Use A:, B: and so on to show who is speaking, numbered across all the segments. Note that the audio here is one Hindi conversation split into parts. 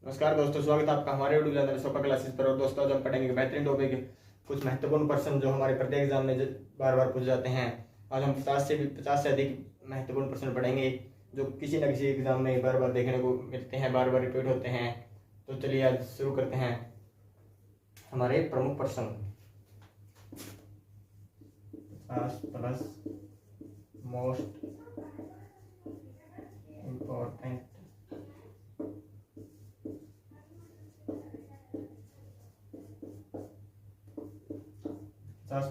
A: नमस्कार दोस्तों, स्वागत है आपका हमारे यूट्यूब चैनल सोपा क्लासेस पर। और दोस्तों, आज हम पढ़ेंगे बेहतरीन टॉपिक कुछ महत्वपूर्ण प्रश्न जो हमारे प्रत्येक एग्जाम में बार बार पूछे जाते हैं। आज हम 50 से अधिक महत्वपूर्ण प्रश्न पढ़ेंगे जो किसी न किसी एग्जाम में बार बार देखने को मिलते हैं, बार बार रिपीट होते हैं। तो चलिए आज शुरू करते हैं हमारे प्रमुख प्रश्न। 50+ most important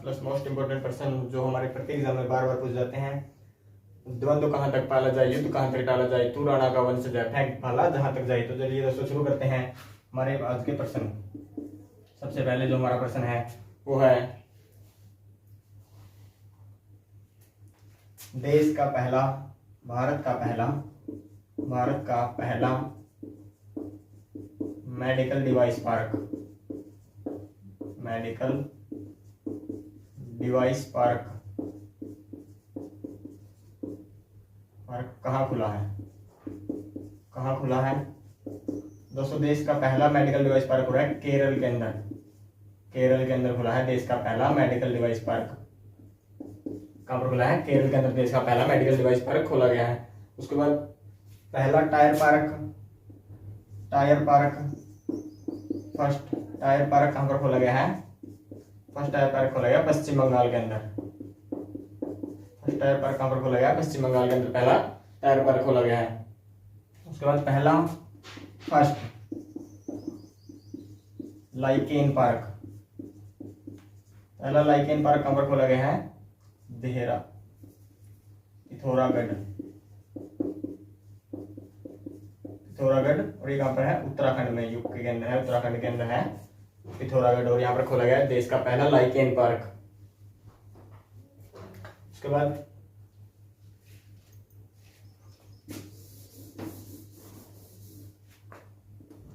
A: plus most important प्रश्न जो हमारे प्रत्येक एग्जाम में बार बार पूछे जाते हैं। द्वंद्व कहाँ तक पाला जाए, युद्ध कहाँ तक टाला जाए, तू राणा का वंशज है, फेंक भाला जहां तक जाए। तो चलिए दोस्तों शुरू करते हैं हमारे आज के प्रश्न। सबसे पहले जो हमारा प्रश्न है वो है देश का पहला भारत का पहला मेडिकल डिवाइस पार्क कहाँ खुला है दोस्तों। देश का पहला मेडिकल डिवाइस पार्क हो रहा है केरल के अंदर खुला है देश का पहला मेडिकल डिवाइस पार्क। कहाँ पर खुला है? केरल के अंदर देश का पहला मेडिकल डिवाइस पार्क खोला गया है। उसके बाद पहला फर्स्ट टायर पार्क कहाँ पर खोला गया है? फर्स्ट टायर पार्क खोला गया पश्चिम बंगाल के अंदर। फर्स्ट टायर पार्क कहाँ पर खोला गया? पश्चिम बंगाल के अंदर पहला टायर पार्क खोला गया है। उसके बाद पहला लाइकेन पार्क कहाँ पर खोला गया है? देहरा पिथौरागढ़ और ये कहाँ पर है? उत्तराखंड में, यूपी के अंदर है, उत्तराखंड के अंदर है पिथौरागढ़। और यहाँ पर खोला गया है देश का पहला लाइकेन पार्क। उसके बाद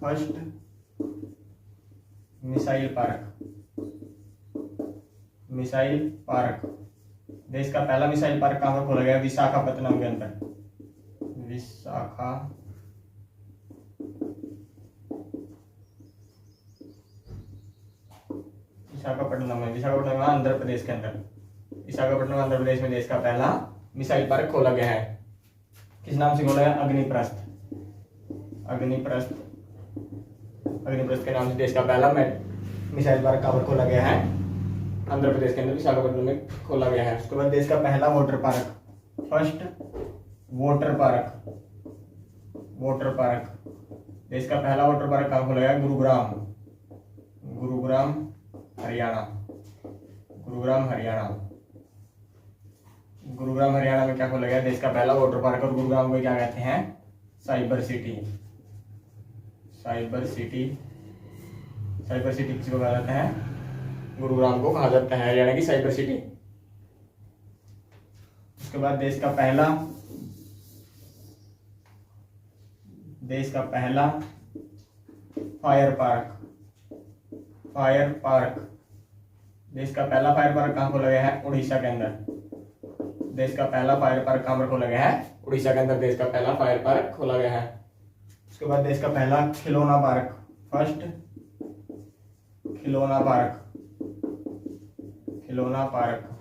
A: फर्स्ट मिसाइल पार्क देश का पहला मिसाइल पार्क कहाँ पर खोला गया? विशाखापत्तनम के अंदर। विशाखापट्टनम आंध्र प्रदेश के अंदर। विशाखापट्टनम आंध्र प्रदेश में देश का पहला मिसाइल पार्क खोला गया है। किस नाम से खोला गया? अग्निप्रस्थ के नाम से देश का पहला मिसाइल पार्क कहाँ पर खोला गया है? आंध्र प्रदेश के अंदर विशाखापट्टनम में खोला गया है। उसके बाद देश का पहला फर्स्ट वाटर पार्क देश का पहला वाटर पार्क कहाँ खोला गया? गुरुग्राम हरियाणा में क्या खोला गया? देश का पहला वाटर पार्क। और गुरुग्राम को क्या कहते हैं? साइबर सिटी किसी को कहा जाता है? गुरुग्राम को कहा जाता है हरियाणा की साइबर सिटी। उसके बाद देश का पहला फायर पार्क देश का पहला फायर पार्क कहाँ खोला गया है? उड़ीसा के अंदर। देश का पहला फायर पार्क कहाँ पर खोला गया है? उड़ीसा के अंदर देश का पहला फायर पार्क खोला गया है। उसके बाद देश का पहला खिलौना पार्क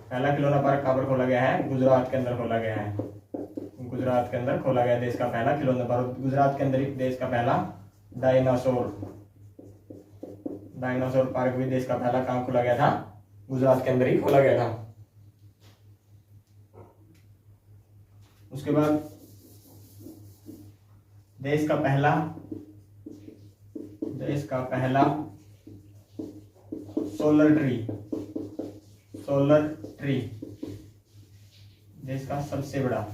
A: पहला खिलौना पार्क कहाँ पर खोला गया है? गुजरात के अंदर खोला गया है। देश का पहला खिलौना पार्क। गुजरात के अंदर ही देश का पहला डायनासोर पार्क भी देश का पहला कहाँ खोला गया था? गुजरात के अंदर ही खोला गया था। उसके बाद देश का पहला सोलर ट्री देश का सबसे बड़ा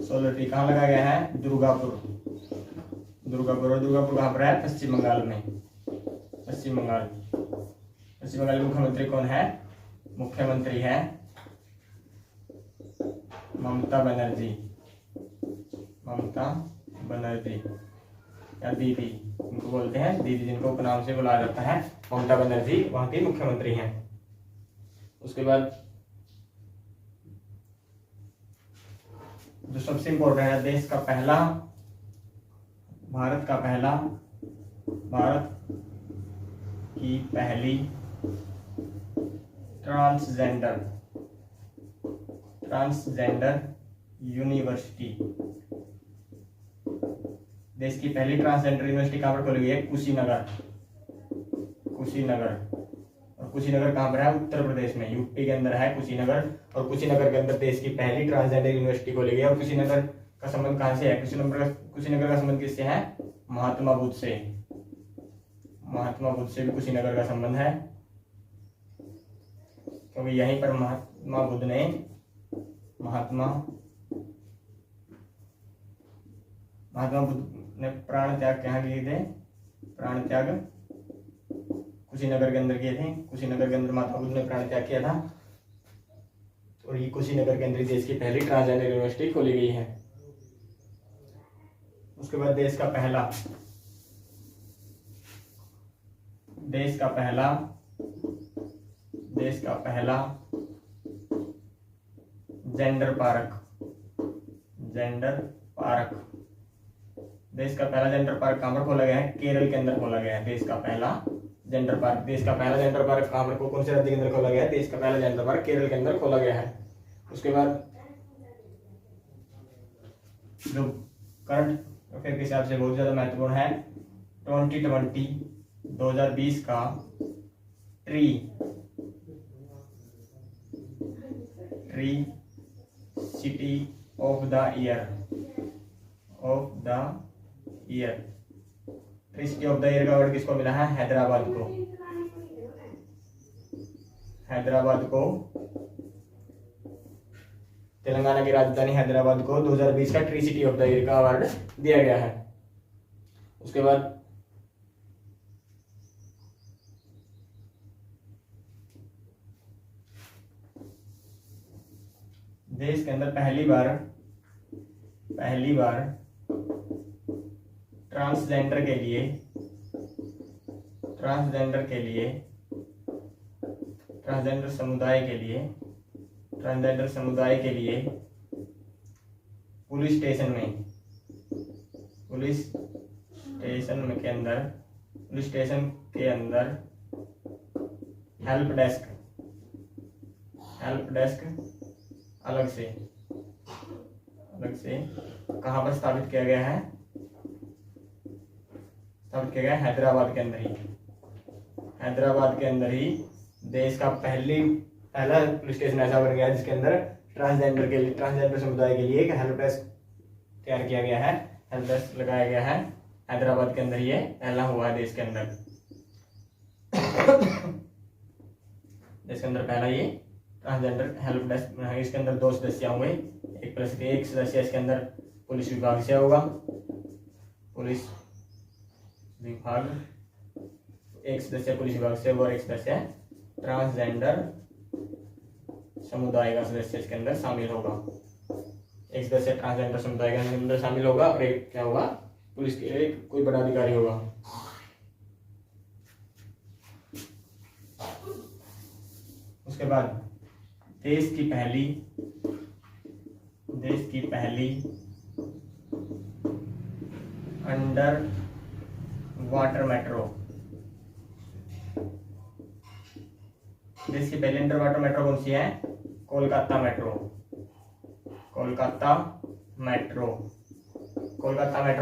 A: सोलर ट्री कहाँ लगाया गया है? दुर्गापुर। और दुर्गापुर कहाँ पर है? पश्चिम बंगाल में। पश्चिम बंगाल में मुख्यमंत्री कौन है? मुख्यमंत्री है ममता बनर्जी या दीदी उनको बोलते हैं, दीदी जिनको उपनाम से बुलाया जाता है। ममता बनर्जी वहां की मुख्यमंत्री हैं। उसके बाद जो सबसे इम्पोर्टेंट है, देश का पहला, भारत की पहली ट्रांसजेंडर यूनिवर्सिटी। देश की पहली ट्रांसजेंडर यूनिवर्सिटी कहाँ पर खोली गई है? कुशीनगर। और कुशीनगर कहाँ पर है? उत्तर प्रदेश में, यूपी के अंदर है कुशीनगर। और कुशीनगर के अंदर देश की पहली ट्रांसजेंडर यूनिवर्सिटी खोली गई है। और कुशीनगर का संबंध कहाँ से है? कुशीनगर का संबंध किससे है? महात्मा बुद्ध से भी कुशीनगर का संबंध है, क्योंकि यहीं पर महात्मा बुद्ध ने प्राण त्याग कहाँ किए थे? प्राण त्याग कुशीनगर के अंदर किए थे। कुशीनगर के अंदर महात्मा बुद्ध ने प्राण त्याग किया था। और ये कुशीनगर के अंदर देश की पहली ट्रांसजेंडर यूनिवर्सिटी खोली गई है। उसके बाद देश का पहला जेंडर पार्क। देश का पहला जेंडर पार्क कहाँ पर खोला गया है? केरल के अंदर खोला गया है। देश का पहला जेंडर पार्क कहाँ पर, कौन से राज्य के अंदर खोला गया है? देश का पहला जेंडर पार्क केरल के अंदर खोला गया है। उसके बाद जो करंट अफेयर के हिसाब से बहुत ज्यादा महत्वपूर्ण है, 2020 का tree city of the year tree city of the year का अवार्ड किसको मिला है? हैदराबाद को तेलंगाना की राजधानी हैदराबाद को 2020 का tree city of the year का अवार्ड दिया गया है। उसके बाद देश के अंदर पहली बार ट्रांसजेंडर समुदाय के लिए पुलिस स्टेशन के अंदर हेल्प डेस्क अलग से कहाँ पर स्थापित किया गया है? हैदराबाद के अंदर ही देश का पहला पुलिस स्टेशन ऐसा बन गया जिसके अंदर ट्रांसजेंडर समुदाय के लिए एक हेल्प डेस्क तैयार किया गया है, हेल्प डेस्क लगाया गया है। हैदराबाद के अंदर ये पहला हुआ है देश के अंदर पहला ये ट्रांसजेंडर हेल्प डेस्क। इसके अंदर 2 सदस्य होंगे, एक सदस्य इसके अंदर पुलिस विभाग से होगा, एक सदस्य पुलिस विभाग से और एक सदस्य ट्रांसजेंडर समुदाय का सदस्य इसके अंदर शामिल होगा। एक सदस्य ट्रांसजेंडर समुदाय के अंदर शामिल होगा और एक क्या होगा? पुलिस के एक कोई बड़ा अधिकारी होगा। उसके बाद देश की पहली अंडर वाटर मेट्रो। देश की पहली अंडर वाटर मेट्रो कौन सी है? कोलकाता मेट्रो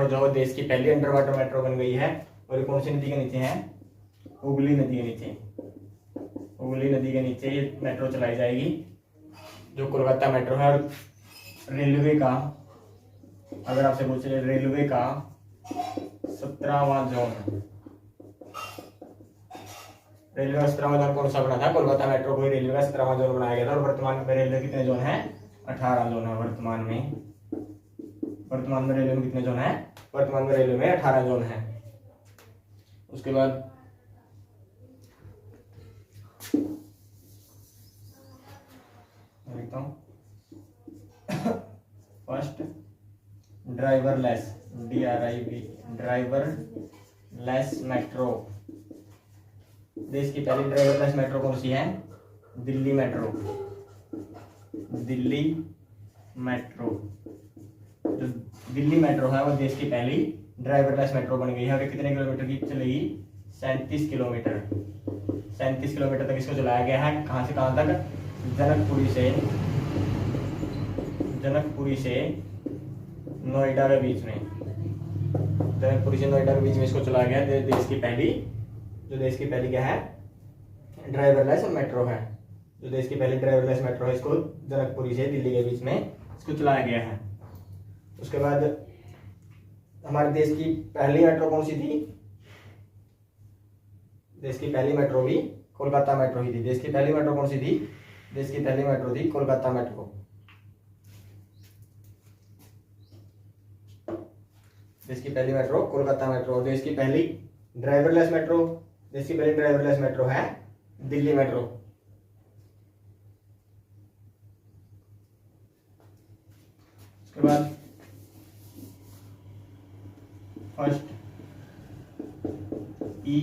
A: जो देश की पहली अंडर वाटर मेट्रो बन गई है। और ये कौन सी नदी के नीचे है? हुगली नदी के नीचे ये मेट्रो चलाई जाएगी, जो कोलकाता मेट्रो है। और रेलवे का, अगर आपसे पूछे रेलवे का 17वां जोन, रेलवे का 17वां जोन कौन सा बना था? कोलकाता मेट्रो को रेलवे का 17वां जोन बनाया गया था। और वर्तमान में रेलवे कितने जोन है? 18 जोन है वर्तमान में रेलवे में कितने जोन है? वर्तमान में रेलवे में 18 जोन है। उसके बाद लिखता हूँ, फर्स्ट ड्राइवरलेस मेट्रो। देश की पहली ड्राइवरलेस मेट्रो कौन सी है? दिल्ली मेट्रो। दिल्ली मेट्रो है वो देश की पहली ड्राइवरलेस मेट्रो बन गई है। और ये कितने किलोमीटर की चलेगी? 37 किलोमीटर। 37 किलोमीटर तक इसको चलाया गया है। कहाँ से कहाँ तक? जनकपुरी से नोएडा के बीच में। जनकपुरी से नोएडा के बीच में इसको चलाया गया है। देश की पहली क्या है? ड्राइवरलेस मेट्रो है। जो देश की पहली ड्राइवरलेस मेट्रो है, इसको जनकपुरी से दिल्ली के बीच में इसको चलाया गया है। उसके बाद हमारे देश की पहली मेट्रो कौन सी थी? देश की पहली मेट्रो भी कोलकाता मेट्रो ही थी। देश की पहली मेट्रो कौन सी थी? देश की पहली मेट्रो थी कोलकाता मेट्रो। देश की पहली मेट्रो कोलकाता मेट्रो। देश की पहली ड्राइवरलेस मेट्रो है दिल्ली मेट्रो। उसके बाद फर्स्ट ई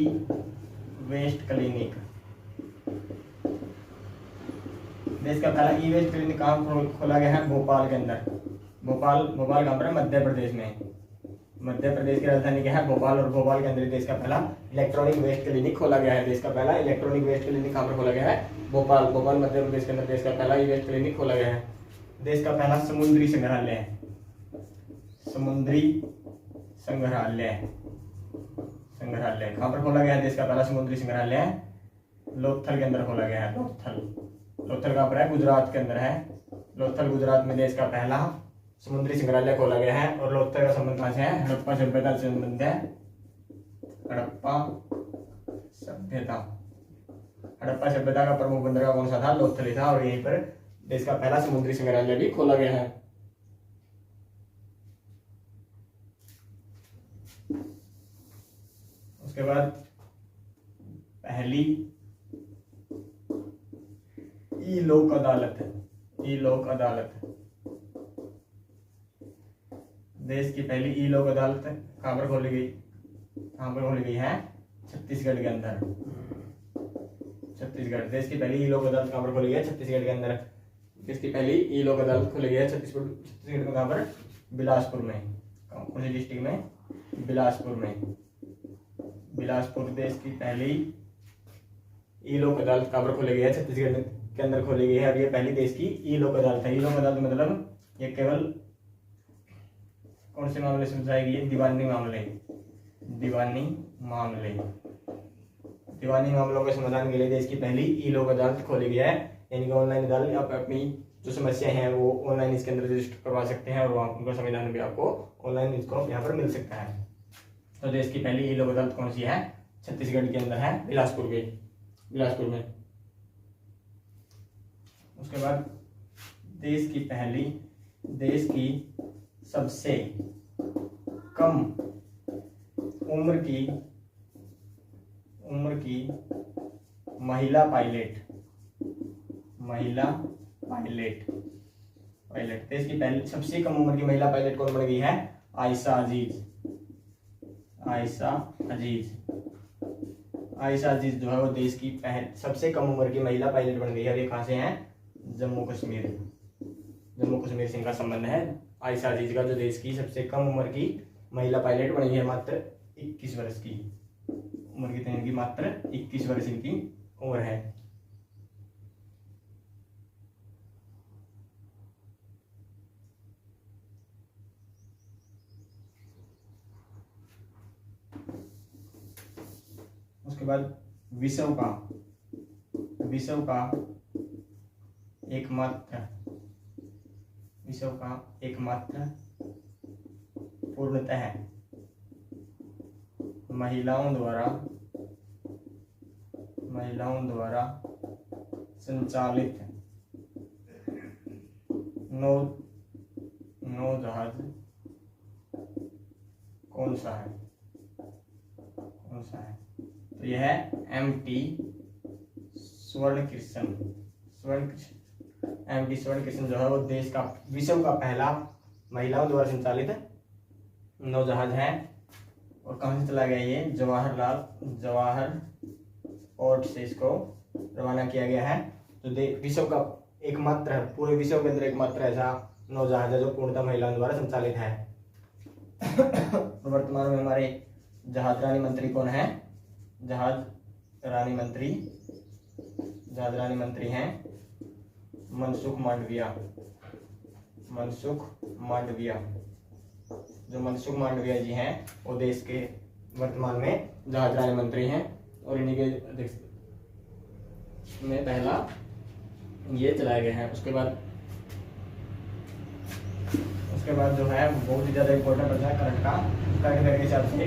A: वेस्ट क्लिनिक। देश का पहला ई वेस्ट क्लिनिक कहाँ खोला गया है? भोपाल के अंदर। भोपाल कहाँ पर है? मध्य प्रदेश में। मध्य प्रदेश की राजधानी क्या है? भोपाल। और भोपाल के अंदर देश का पहला इलेक्ट्रॉनिक वेस्ट क्लिनिक खोला गया है। देश का पहला इलेक्ट्रॉनिक वेस्ट क्लिनिक कहाँ पर खोला गया है? भोपाल मध्य प्रदेश के अंदर देश का पहला ई वेस्ट क्लिनिक खोला गया है। देश का पहला समुद्री संग्रहालय कहाँ पर खोला गया है? देश का पहला समुद्री संग्रहालय लोथल के अंदर खोला गया है। लोथल कहाँ पर है? गुजरात के अंदर है। लोथल गुजरात में देश का पहला समुद्री संग्रहालय खोला गया है। और लोथल का संबंध कहाँ से है? हड़प्पा सभ्यता से संबंध है। हड़प्पा सभ्यता का प्रमुख बंदरगाह कौन सा था? लोथल ही था। और यहीं पर देश का पहला समुद्री संग्रहालय भी खोला गया है। उसके बाद पहली ई लोक अदालत। देश की पहली ई लोक अदालत कहाँ पर खोली गई है? छत्तीसगढ़ के अंदर। देश की पहली ई लोक अदालत कहाँ पर खोली गई है? छत्तीसगढ़ के अंदर। देश की पहली ई लोक अदालत खोली गई है छत्तीसगढ़ में। कहाँ पर? बिलासपुर में। कौन सी डिस्ट्रिक्ट में? बिलासपुर में। बिलासपुर देश की पहली ई लोक अदालत कहाँ पर खोली गई है? छत्तीसगढ़ के अंदर खोली गई है। और ये पहली देश की ई लोक अदालत है। ई लोक अदालत मतलब ये केवल कौन से मामले समझाएगी? ये दीवानी मामलों के समाधान के लिए देश की पहली ई लोक अदालत खोली गई है। यानी कि ऑनलाइन अदालत आप अपनी जो समस्या हैं वो ऑनलाइन इसके अंदर रजिस्टर करवा सकते हैं। और वहाँ उनका संविधान भी आपको ऑनलाइन इसको यहाँ पर मिल सकता है। तो देश की पहली ई लोक अदालत कौन सी है? छत्तीसगढ़ के अंदर है, बिलासपुर में। उसके बाद देश की सबसे कम उम्र की महिला पायलट। देश की पहली सबसे कम उम्र की महिला पायलट कौन बन गई है? आयशा अजीज जो है वो देश की सबसे कम उम्र की महिला पायलट बन गई है। और ये कहाँ से है? जम्मू कश्मीर से इनका संबंध है। आयशा अजीज का जो देश की सबसे कम उम्र की महिला पायलट बनी है। मात्र 21 वर्ष की उम्र कितनी इनकी? मात्र 21 वर्ष इनकी उम्र है। उसके बाद विश्व का एकमात्र पूर्णतः महिलाओं द्वारा संचालित नौजहाज कौन सा है? तो यह है MT स्वर्ण कृष्ण जो है वो देश का विश्व का पहला महिलाओं द्वारा संचालित नौजहाज है। और कहाँ से चला गया? ये जवाहर पोर्ट से इसको रवाना किया गया है। तो विश्व का एकमात्र, पूरे विश्व के अंदर एकमात्र ऐसा नौजहाज है जो पूर्णतः महिलाओं द्वारा संचालित है। वर्तमान में हमारे जहाज रानी मंत्री कौन है? जहाज रानी मंत्री हैं मनसुख मांडविया। जो मनसुख मांडविया जी हैं वो देश के वर्तमान में जहाज रानी मंत्री हैं और इन्हीं के अध्यक्ष में पहला ये चलाए गए हैं। उसके बाद जो है बहुत ही ज्यादा इम्पोर्टेंट होता है करंट के हिसाब से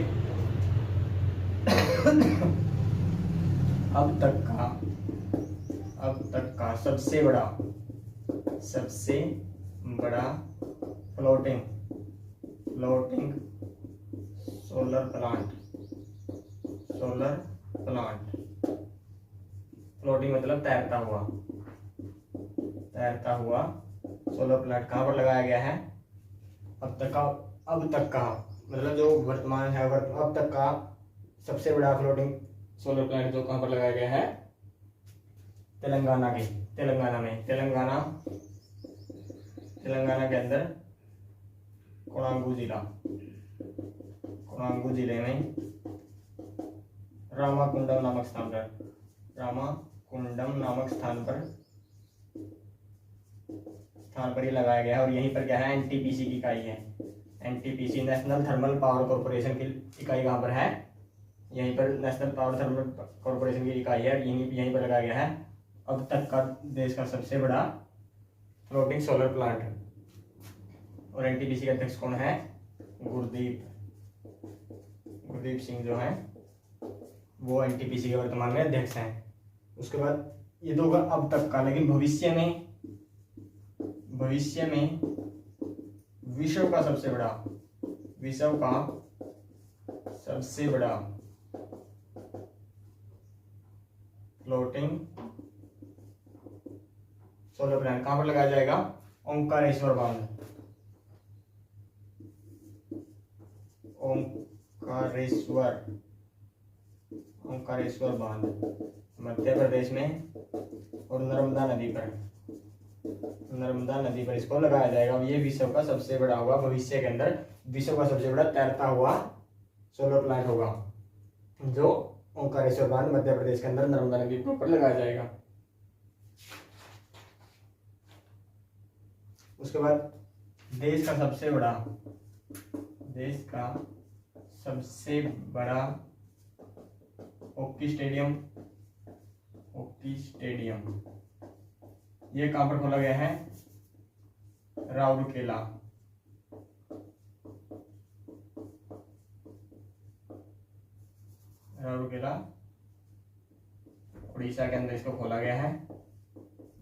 A: अब तक का सबसे बड़ा फ्लोटिंग सोलर प्लांट। फ्लोटिंग मतलब तैरता हुआ सोलर प्लांट कहाँ पर लगाया गया है? अब तक का मतलब जो वर्तमान है अब तक का सबसे बड़ा फ्लोटिंग सोलर प्लांट जो कहाँ पर लगाया गया है? तेलंगाना के अंदर कोडागु जिले में रामाकुंडम नामक स्थान पर ये लगाया गया है। और यहीं पर क्या है? एनटीपीसी की इकाई है। NTPC national thermal power corporation की इकाई कहाँ पर है? यहीं पर नेशनल पावर थर्मल कॉर्पोरेशन की इकाई है। यहीं पर लगाया गया है अब तक का देश का सबसे बड़ा फ्लोटिंग सोलर प्लांट। और एनटीपीसी के अध्यक्ष कौन है? गुरदीप सिंह जो है वो एनटीपीसी के वर्तमान में अध्यक्ष हैं। उसके बाद ये तो होगा अब तक का, लेकिन भविष्य में विश्व का सबसे बड़ा फ्लोटिंग सोलर प्लांट कहां पर लगाया जाएगा? ओंकारेश्वर बांध मध्य प्रदेश में और नर्मदा नदी पर इसको लगाया जाएगा। ये विश्व का सबसे बड़ा होगा, भविष्य के अंदर विश्व का सबसे बड़ा तैरता हुआ सोलर प्लांट होगा जो ओंकारेश्वर बांध मध्य प्रदेश के अंदर नर्मदा नदी के ऊपर लगाया जाएगा। उसके बाद देश का सबसे बड़ा हॉकी स्टेडियम ये कहां पर खोला गया है? राउरकेला। उड़ीसा के अंदर इसको खोला गया है।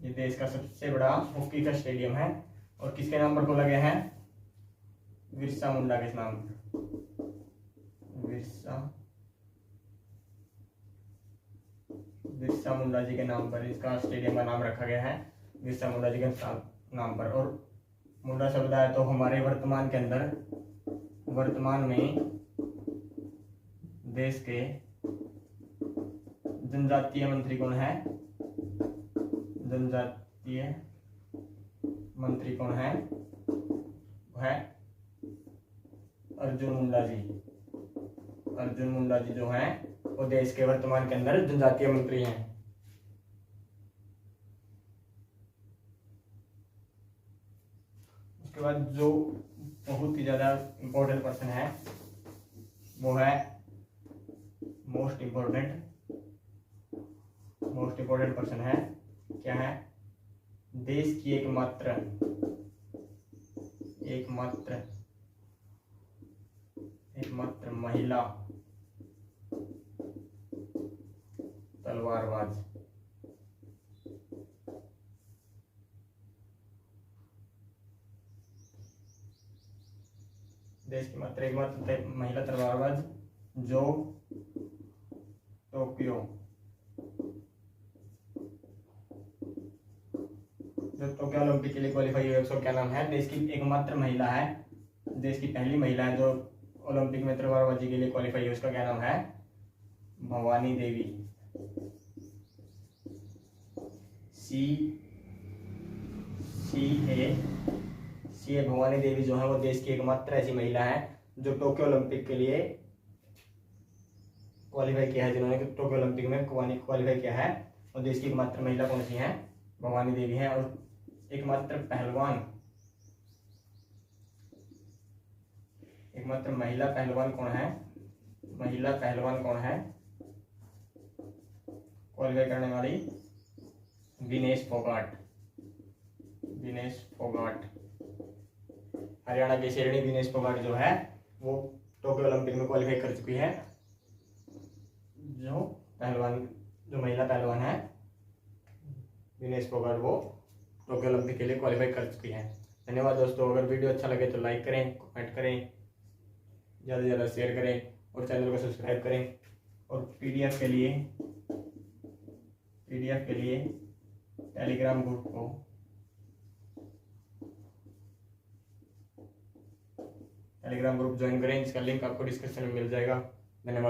A: ये देश का सबसे बड़ा हॉकी का स्टेडियम है और किसके नाम पर खोला गया है? बिरसा मुंडा के नाम पर। बिरसा मुंडा जी के नाम पर इसका स्टेडियम का नाम रखा गया है, बिरसा मुंडा जी के नाम पर। और मुंडा शब्द आया तो हमारे वर्तमान में देश के जनजातीय मंत्री कौन है? वह है अर्जुन मुंडा जी जो हैं वो देश के वर्तमान के अंदर जनजातीय मंत्री हैं। उसके बाद जो बहुत ही ज्यादा इम्पोर्टेंट पर्सन है वो है मोस्ट इम्पोर्टेंट पर्सन है। क्या है? देश की एकमात्र महिला तलवारबाज। देश की एकमात्र महिला तलवारबाज जो टोक्यो ओलंपिक के लिए क्वालिफाई हुई, उसका क्या नाम है? देश की एकमात्र महिला है, देश की पहली महिला है जो ओलंपिक में तलवारबाजी के लिए क्वालिफाई हुई, उसका क्या नाम है? भवानी देवी। सी ए भवानी देवी जो है वो देश की एकमात्र ऐसी महिला है जो टोक्यो ओलंपिक के लिए क्वालिफाई किया है, जिन्होंने टोक्यो ओलंपिक में क्वालिफाई किया है, और देश की एकमात्र महिला कौन सी हैं? भवानी देवी हैं। और एकमात्र महिला पहलवान कौन है? महिला पहलवान कौन है क्वालिफाई करने वाली? विनेश फोगाट। विनेश फोगाट, हरियाणा की शेरनी विनेश फोगाट जो है वो टोक्यो ओलंपिक में क्वालिफाई कर चुकी है। जो महिला पहलवान है विनेश फोगाट, वो टोक्यो ओलंपिक के लिए क्वालिफाई कर चुकी है। धन्यवाद दोस्तों। अगर वीडियो अच्छा लगे तो लाइक करें, कमेंट करें, ज़्यादा से ज़्यादा शेयर करें और चैनल को सब्सक्राइब करें। और पीडीएफ के लिए टेलीग्राम ग्रुप ज्वाइन करें। इसका लिंक आपको डिस्क्रिप्शन में मिल जाएगा। धन्यवाद।